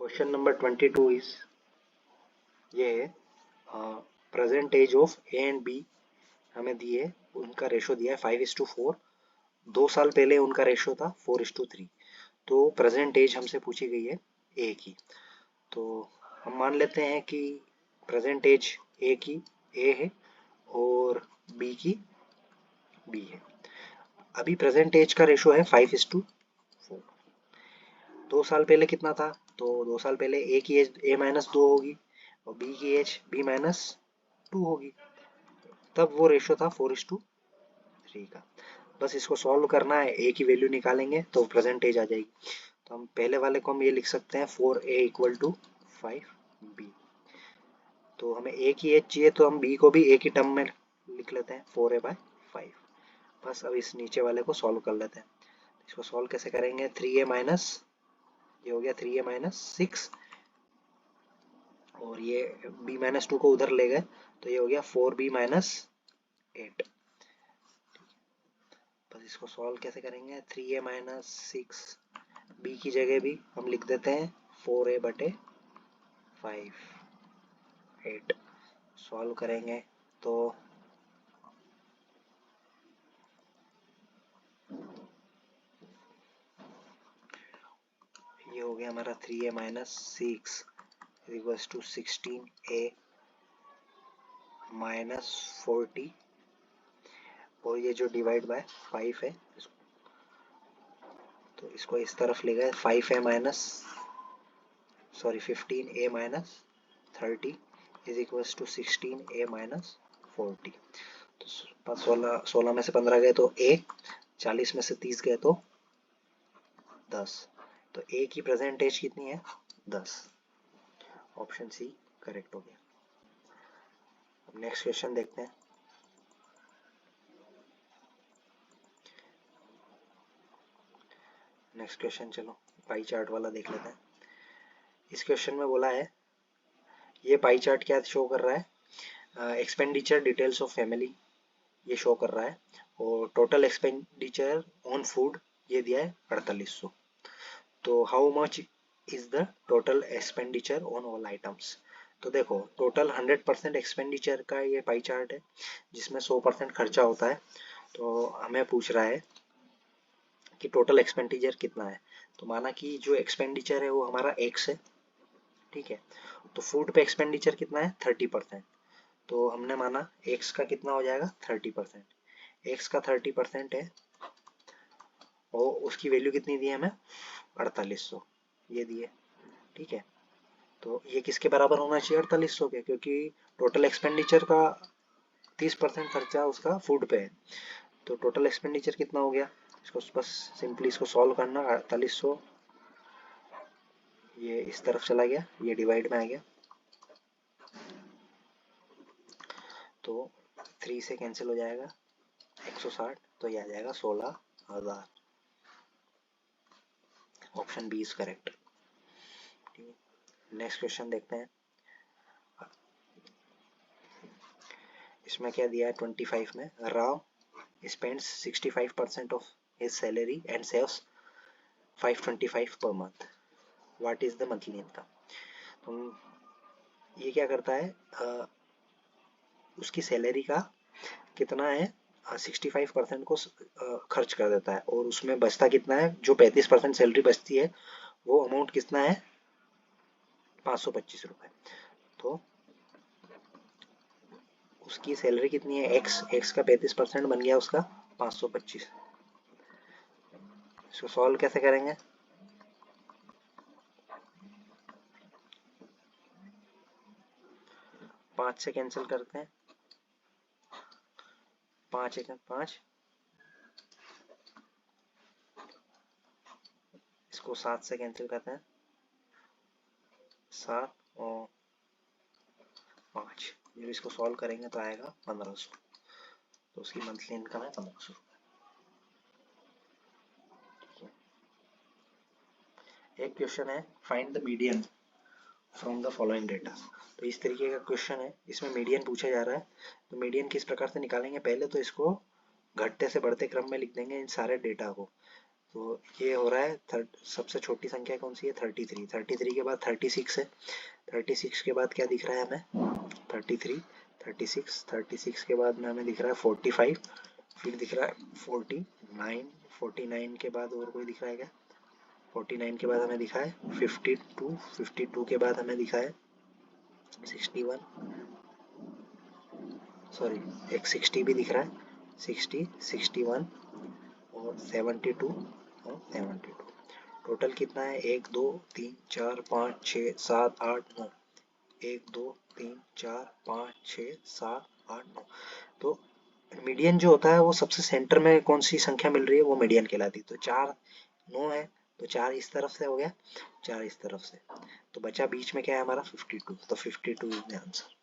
Question number 22 is ये present age of A and B हमें दिए, उनका रेशो दिया है 5:4। 2 साल पहले उनका रेशो था 4:3। तो प्रेजेंट एज हमसे पूछी गई है ए की। तो हम मान लेते हैं कि प्रेजेंट एज ए की ए है और बी की बी है। अभी प्रेजेंट एज का रेशो है 5:4। 2 साल पहले कितना था? तो 2 साल पहले ए की एज a-2 होगी और बी की एज b-2 होगी। तब वो रेशो था 4:3 का। बस इसको सॉल्व करना है, ए की वैल्यू निकालेंगे तो प्रेजेंट एज आ जाएगी। तो हम पहले वाले को हम ये लिख सकते हैं 4a = 5b। तो हमें ए की एज चाहिए तो हम बी को भी ए की टर्म में लिख लेते हैं 4a/5। बस अब इस नीचे वाले को सॉल्व कर लेते हैं। इसको सॉल्व कैसे करेंगे? 3a माइनस, ये हो गया 3a-6 और ये b-2 को उधर ले गए तो ये हो गया 4b-8। बस इसको सॉल्व कैसे करेंगे? 3a-6 b की जगह भी हम लिख देते हैं 4a/5। 8 सॉल्व करेंगे तो ये हो गया हमारा 3a-6 = 16a-40 और ये जो डिवाइड बाय 5 है तो इसको इस तरफ ले गए 15a-30 = 16a-40। तो 16 में से 15 गए तो 1, 40 में से 30 गए तो 10। तो ए की प्रेजेंट एज कितनी है? 10। ऑप्शन सी करेक्ट हो गया। अब नेक्स्ट क्वेश्चन देखते हैं। नेक्स्ट क्वेश्चन चलो पाई चार्ट वाला देख लेते हैं। इस क्वेश्चन में बोला है, ये पाई चार्ट क्या शो कर रहा है? एक्सपेंडिचर डिटेल्स ऑफ फैमिली ये शो कर रहा है और टोटल एक्सपेंडिचर ऑन फूड ये दिया है 4800। तो how much is the total expenditure on all items? तो देखो टोटल 100% एक्सपेंडिचर का ये पाई चार्ट है जिसमें 100% खर्चा होता है। तो हमें पूछ रहा है कि टोटल एक्सपेंडिचर कितना है। तो माना कि जो एक्सपेंडिचर है वो हमारा x है, ठीक है। तो फूड पे एक्सपेंडिचर कितना है? 30%। तो हमने माना x का कितना हो जाएगा? 30%। x का 30% है और उसकी वैल्यू कितनी दी है हमें? 4800 ये दी है, ठीक है। तो ये किसके बराबर होना चाहिए? 4800 के, क्योंकि टोटल एक्सपेंडिचर का 30% खर्चा उसका फूड पे है। तो टोटल एक्सपेंडिचर कितना हो गया? इसको बस सिंपली इसको सॉल्व करना। 4800 ये इस तरफ चला गया, ये डिवाइड में आ गया तो 3 से कैंसिल हो जाएगा 160। तो ये आ जाएगा 16,000। Option B is correct. Next question देखते हैं। इसमें क्या दिया है? 25 में Rao spends 65% of his salary and saves 525 per month. What is the monthly income? तो ये क्या करता है? उसकी सैलरी का कितना है? 65% को खर्च कर देता है और उसमें बचता कितना है? जो 35% सैलरी बचती है वो अमाउंट कितना है? 525 रुपए। तो उसकी सैलरी कितनी है? x का 35% बन गया उसका 525। इसको सॉल्व कैसे करेंगे? पाँच से कैंसिल करते हैं, 5 1 5, इसको 7 से कैंसिल करते हैं, 7 और 5। जब इसको सॉल्व करेंगे तो आएगा 1500। तो उसकी मंथली इनकम है 1500। एक क्वेश्चन है find the median from the following data. तो इस तरीके का क्वेश्चन है, इसमें मीडियन पूछा जा रहा है। तो मीडियन किस प्रकार से निकालेंगे? पहले तो इसको घटते से बढ़ते क्रम में लिख देंगे इन सारे डेटा को। तो ये हो रहा है सबसे छोटी संख्या कौन सी है 33। 33 के बाद 36 है। 36 के बाद क्या दिख रहा है हमें 33, 36, 36 के बाद में हमें दिख रहा है 45, फिर दिख रहा है 49, 49 के बाद और कोई दिख रहा है क्या 49 के बाद हमें दिखा है 52, 52 के बाद हमें दिखा है 61, सॉरी एक 60 भी दिख रहा है 60, 61 और 72 और 72। टोटल कितना है 1 2 3 4 5 6 7 8 9। 1 2 3 4 5 6 7 8 9। तो मीडियन जो होता है वो सबसे सेंटर में कौन सी संख्या मिल रही है वो मीडियन कहलाती है। तो 4 9 है तो 4 इस तरफ से हो गया, 4 इस तरफ से, तो बचा बीच में क्या है हमारा 52। तो 52 इज द आंसर।